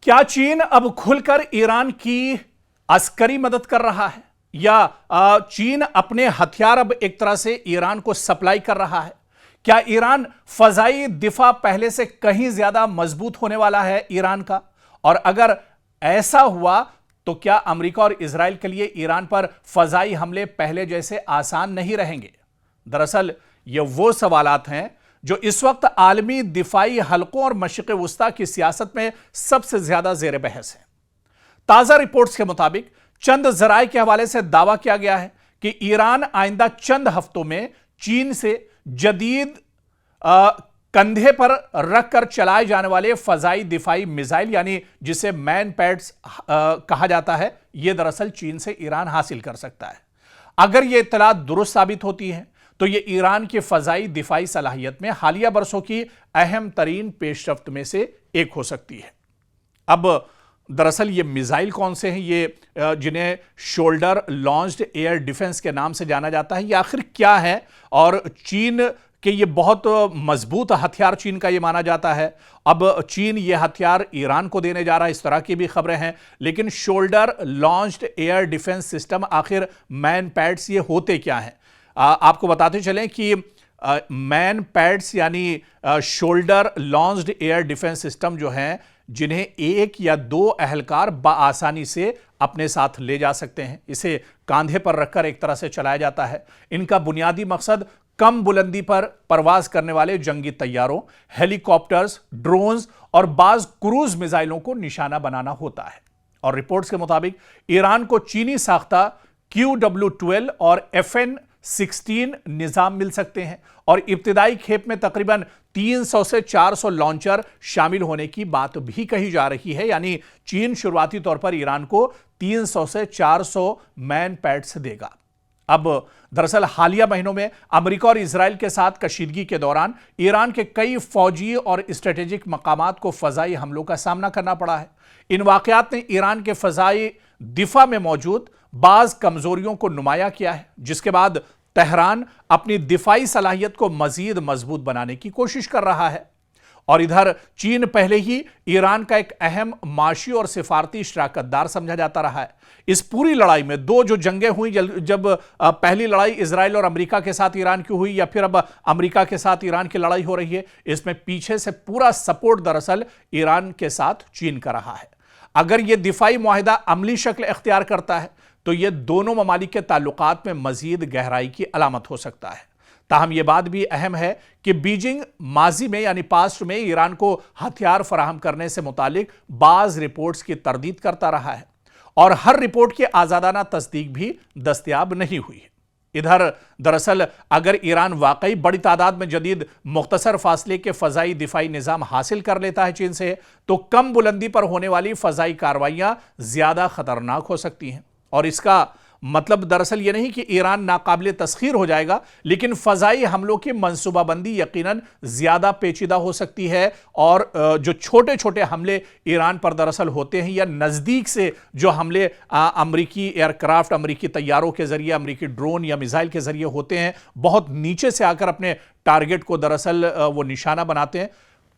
क्या चीन अब खुलकर ईरान की अस्करी मदद कर रहा है या चीन अपने हथियार अब एक तरह से ईरान को सप्लाई कर रहा है? क्या ईरान फजाई दिफा पहले से कहीं ज्यादा मजबूत होने वाला है ईरान का? और अगर ऐसा हुआ तो क्या अमेरिका और इजराइल के लिए ईरान पर फजाई हमले पहले जैसे आसान नहीं रहेंगे? दरअसल ये वो सवालात हैं जो इस वक्त आलमी दिफाई हलकों और मशरिक़ वुस्ता की सियासत में सबसे ज्यादा जेर बहस है। ताजा रिपोर्ट्स के मुताबिक चंद जराए के हवाले से दावा किया गया है कि ईरान आइंदा चंद हफ्तों में चीन से जदीद कंधे पर रखकर चलाए जाने वाले फजाई दिफाई मिसाइल यानी जिसे मैन पैड्स कहा जाता है, यह दरअसल चीन से ईरान हासिल कर सकता है। अगर यह इत्तला दुरुस्त साबित होती है तो यह ईरान की फजाई दिफाई सलाहियत में हालिया बरसों की अहम तरीन पेशरफ्त में से एक हो सकती है। अब दरअसल ये मिसाइल कौन से हैं, ये जिन्हें शोल्डर लॉन्च्ड एयर डिफेंस के नाम से जाना जाता है, ये आखिर क्या है? और चीन के ये बहुत मजबूत हथियार चीन का ये माना जाता है। अब चीन ये हथियार ईरान को देने जा रहा है, इस तरह की भी खबरें हैं। लेकिन shoulder launched air defence system आखिर मैन पैड्स ये होते क्या हैं? आपको बताते चलें कि मैन पैड्स यानी shoulder launched air defence system जो हैं, जिन्हें एक या दो अहलकार बआसानी से अपने साथ ले जा सकते हैं। इसे कांधे पर रखकर एक तरह से चलाया जाता है। इनका बुनियादी मकसद कम बुलंदी पर परवाज करने वाले जंगी तैयारों, हेलीकॉप्टर्स, ड्रोन्स और बाज क्रूज मिसाइलों को निशाना बनाना होता है। और रिपोर्ट्स के मुताबिक ईरान को चीनी साख्ता QW-12 और FN-16 निजाम मिल सकते हैं और इब्तिदाई खेप में तकरीबन 300 से 400 लॉन्चर शामिल होने की बात भी कही जा रही है। यानी चीन शुरुआती तौर पर ईरान को 300 से 400 मैन पैड्स देगा। अब दरअसल हालिया महीनों में अमेरिका और इजराइल के साथ कशीदगी के दौरान ईरान के कई फौजी और स्ट्रेटेजिक मकामात को फजाई हमलों का सामना करना पड़ा है। इन वाकयात ने ईरान के फजाई दिफा में मौजूद बाज कमजोरियों को नुमाया किया है, जिसके बाद तेहरान अपनी दिफाई सलाहियत को मजीद मजबूत बनाने की कोशिश कर रहा है। और इधर चीन पहले ही ईरान का एक अहम माशी और सिफारती शराकतदार समझा जाता रहा है। इस पूरी लड़ाई में दो जो जंगें हुई, जब पहली लड़ाई इजराइल और अमेरिका के साथ ईरान की हुई या फिर अब अमेरिका के साथ ईरान की लड़ाई हो रही है, इसमें पीछे से पूरा सपोर्ट दरअसल ईरान के साथ चीन का रहा है। अगर यह दिफाई मुआहिदा अमली शक्ल इख्तियार करता है तो यह दोनों ममालिक के ताल्लुकात में मजीद गहराई की अलामत हो सकता है। ताहम यह बात भी अहम है कि बीजिंग माजी में यानी पास्ट में ईरान को हथियार फराहम करने से मुतालिक बाज रिपोर्ट्स की तरदीद करता रहा है और हर रिपोर्ट की आजादाना तस्दीक भी दस्तयाब नहीं हुई है। इधर दरअसल अगर ईरान वाकई बड़ी तादाद में जदीद मुख्तसर फासले के फजाई दिफाई निजाम हासिल कर लेता है चीन से, तो कम बुलंदी पर होने वाली फजाई कार्रवाइयां ज्यादा खतरनाक हो सकती हैं। और इसका मतलब दरअसल यह नहीं कि ईरान नाकाबिले तस्खीर हो जाएगा, लेकिन फजाई हमलों की मनसूबाबंदी यकीनन ज्यादा पेचीदा हो सकती है। और जो छोटे छोटे हमले ईरान पर दरअसल होते हैं या नजदीक से जो हमले अमरीकी एयरक्राफ्ट, अमरीकी तैयारों के जरिए, अमरीकी ड्रोन या मिसाइल के जरिए होते हैं, बहुत नीचे से आकर अपने टारगेट को दरअसल वो निशाना बनाते हैं,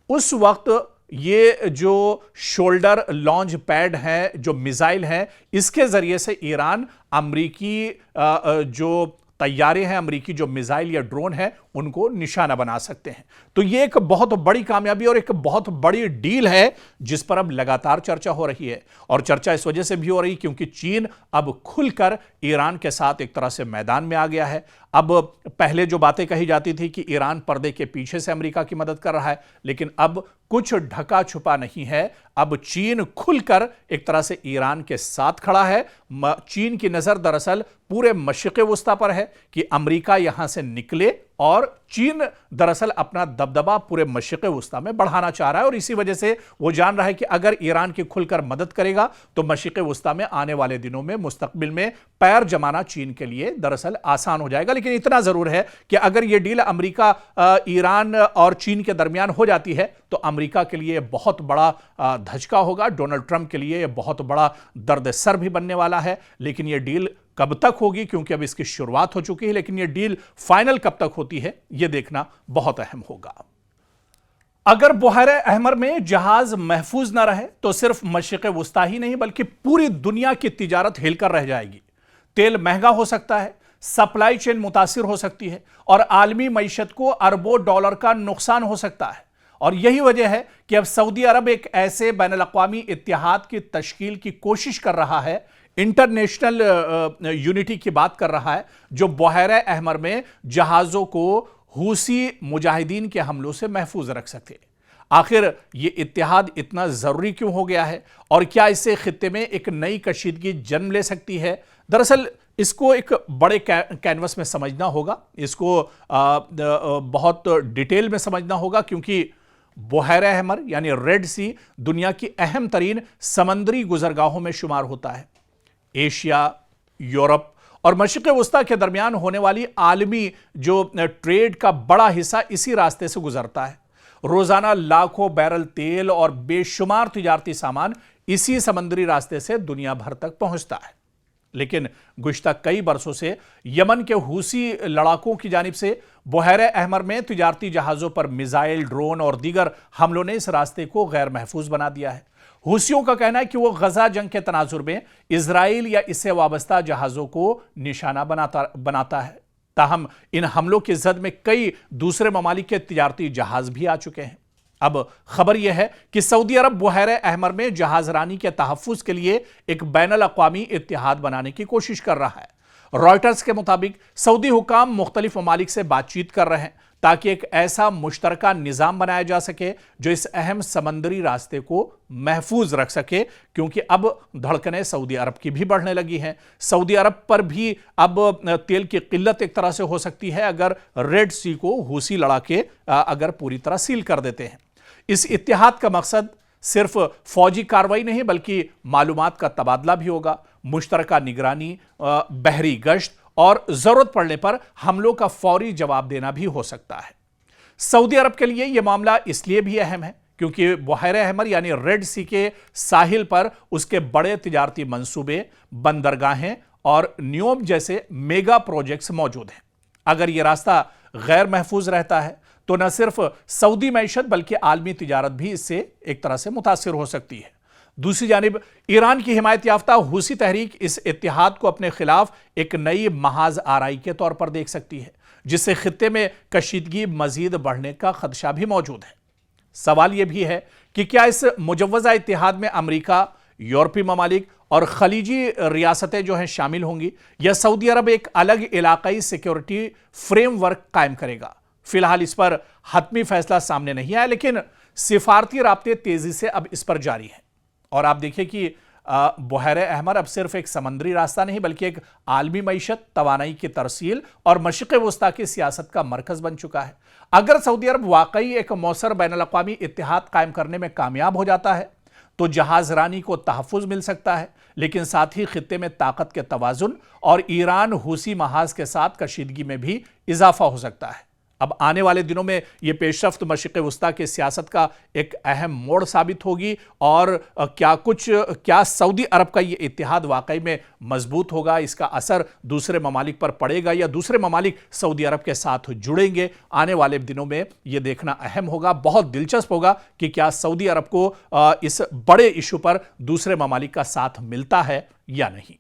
उस वक्त ये जो शोल्डर लॉन्च पैड है, जो मिसाइल है, इसके जरिए से ईरान अमरीकी जो तैयारे हैं, अमरीकी जो मिसाइल या ड्रोन है, उनको निशाना बना सकते हैं। तो ये एक बहुत बड़ी कामयाबी और एक बहुत बड़ी डील है जिस पर अब लगातार चर्चा हो रही है। और चर्चा इस वजह से भी हो रही क्योंकि चीन अब खुलकर ईरान के साथ एक तरह से मैदान में आ गया है। अब पहले जो बातें कही जाती थी कि ईरान पर्दे के पीछे से अमेरिका की मदद कर रहा है, लेकिन अब कुछ ढका छुपा नहीं है। अब चीन खुलकर एक तरह से ईरान के साथ खड़ा है। चीन की नजर दरअसल पूरे मशरिक़ वुस्ता पर है कि अमेरिका यहां से निकले और चीन दरअसल अपना दबदबा पूरे मशरिक़ वुस्ता में बढ़ाना चाह रहा है। और इसी वजह से वो जान रहा है कि अगर ईरान की खुलकर मदद करेगा तो मशरिक़ वुस्ता में आने वाले दिनों में, मुस्तकबिल में पैर जमाना चीन के लिए दरअसल आसान हो जाएगा। लेकिन इतना जरूर है कि अगर यह डील अमेरिका, ईरान और चीन के दरमियान हो जाती है तो अमेरिका के लिए बहुत बड़ा धचका होगा। डोनाल्ड ट्रंप के लिए यह बहुत बड़ा दर्द सर भी बनने वाला है। लेकिन यह डील कब तक होगी, क्योंकि अब इसकी शुरुआत हो चुकी है, लेकिन यह डील फाइनल कब तक होती है यह देखना बहुत अहम होगा। अगर बुहैरे अहमर में जहाज महफूज न रहे तो सिर्फ मशरिक़ वुस्ता ही नहीं बल्कि पूरी दुनिया की तिजारत हिलकर रह जाएगी। तेल महंगा हो सकता है, सप्लाई चेन मुतासिर हो सकती है और आलमी मईशत को अरबों डॉलर का नुकसान हो सकता है। और यही वजह है कि अब सऊदी अरब एक ऐसे बैनुल-अक़वामी इत्तेहाद की तश्कील की कोशिश कर रहा है, इंटरनेशनल यूनिटी की बात कर रहा है, जो बुहैरे अहमर में जहाज़ों को हूसी मुजाहिदीन के हमलों से महफूज रख सके। आखिर ये इत्तेहाद इतना ज़रूरी क्यों हो गया है और क्या इससे खित्ते में एक नई कशीदगी जन्म ले सकती है? दरअसल इसको एक बड़े कैनवस में समझना होगा, इसको बहुत डिटेल में समझना होगा, क्योंकि बुहैरे अहमर यानी रेड सी दुनिया की अहम तरीन समंदरी गुजरगाहों में शुमार होता है। एशिया, यूरोप और मशरिक़ वुस्ता के दरमियान होने वाली आलमी जो ट्रेड का बड़ा हिस्सा इसी रास्ते से गुजरता है। रोजाना लाखों बैरल तेल और बेशुमार तिजारती सामान इसी समंदरी रास्ते से दुनिया भर तक पहुंचता है। लेकिन गुज़िश्ता कई बरसों से यमन के हूसी लड़ाकों की जानिब से बुहैरे अहमर में तिजारती जहाज़ों पर मिसाइल, ड्रोन और दीगर हमलों ने इस रास्ते को गैर महफूज बना दिया है। हूसियों का कहना है कि वो गजा जंग के तनाजुर में इजराइल या इससे वाबस्ता जहाज़ों को निशाना बनाता है। ताहम इन हमलों की जद में कई दूसरे ममालिक के तिजारती जहाज़ भी आ चुके हैं। अब खबर यह है कि सऊदी अरब बुहैरे अहमर में जहाजरानी के तहफ़्फ़ुज़ के लिए एक बैनुल-अक़वामी इत्तेहाद बनाने की कोशिश कर रहा है। रॉयटर्स के मुताबिक सऊदी हुकाम मुख्तलिफ ममालिक से बातचीत कर रहे हैं ताकि एक ऐसा मुश्तरका निज़ाम बनाया जा सके जो इस अहम समंदरी रास्ते को महफूज रख सके, क्योंकि अब धड़कनें सऊदी अरब की भी बढ़ने लगी हैं। सऊदी अरब पर भी अब तेल की किल्लत एक तरह से हो सकती है अगर रेड सी को हूसी लड़ा के अगर पूरी तरह सील कर देते हैं। इस इत्तेहाद का मकसद सिर्फ फौजी कार्रवाई नहीं बल्कि मालूमात का तबादला भी होगा, मुश्तरका निगरानी, बहरी गश्त और जरूरत पड़ने पर हमलों का फौरी जवाब देना भी हो सकता है। सऊदी अरब के लिए यह मामला इसलिए भी अहम है क्योंकि बुहैरे अहमर यानी रेड सी के साहिल पर उसके बड़े तिजारती मंसूबे, बंदरगाहें और न्योम जैसे मेगा प्रोजेक्ट्स मौजूद हैं। अगर यह रास्ता गैर महफूज रहता है तो न सिर्फ सऊदी मैशत बल्कि आलमी तिजारत भी इससे एक तरह से मुतासिर हो सकती है। दूसरी जानिब ईरान की हिमायत याफ्ता हूसी तहरीक इस इत्तेहाद को अपने खिलाफ एक नई महाज आराई के तौर पर देख सकती है, जिससे खित्ते में कशीदगी मजीद बढ़ने का खदशा भी मौजूद है। सवाल यह भी है कि क्या इस मुजव्वजा इत्तेहाद में अमरीका, यूरोपीय ममालिक और खलीजी रियासतें जो हैं शामिल होंगी, या सऊदी अरब एक अलग इलाकाई सिक्योरिटी फ्रेमवर्क कायम करेगा? फिलहाल इस पर हतमी फैसला सामने नहीं आया, लेकिन सिफारती राब्ते तेजी से अब इस पर जारी हैं। और आप देखिए कि बुहैरे अहमर अब सिर्फ एक समंदरी रास्ता नहीं बल्कि एक आलमी मईशत, तवानाई की तरसील और मशरिक़ वुस्ता की सियासत का मरकज बन चुका है। अगर सऊदी अरब वाकई एक मौसर बैनुल-अक़वामी इत्तेहाद कायम करने में कामयाब हो जाता है तो जहाजरानी को तहफ़्फ़ुज़ मिल सकता है, लेकिन साथ ही खित्ते में ताकत के तवाज़ुन और ईरान हूसी महाज के साथ कशीदगी में भी इजाफा हो सकता है। अब आने वाले दिनों में यह पेशरफ्त मशरिक़ वुस्ता की सियासत का एक अहम मोड़ साबित होगी और क्या सऊदी अरब का यह इत्तेहाद वाकई में मजबूत होगा, इसका असर दूसरे ममालिक पर पड़ेगा या दूसरे ममालिक सऊदी अरब के साथ जुड़ेंगे? आने वाले दिनों में यह देखना अहम होगा। बहुत दिलचस्प होगा कि क्या सऊदी अरब को इस बड़े इशू पर दूसरे ममालिक का साथ मिलता है या नहीं।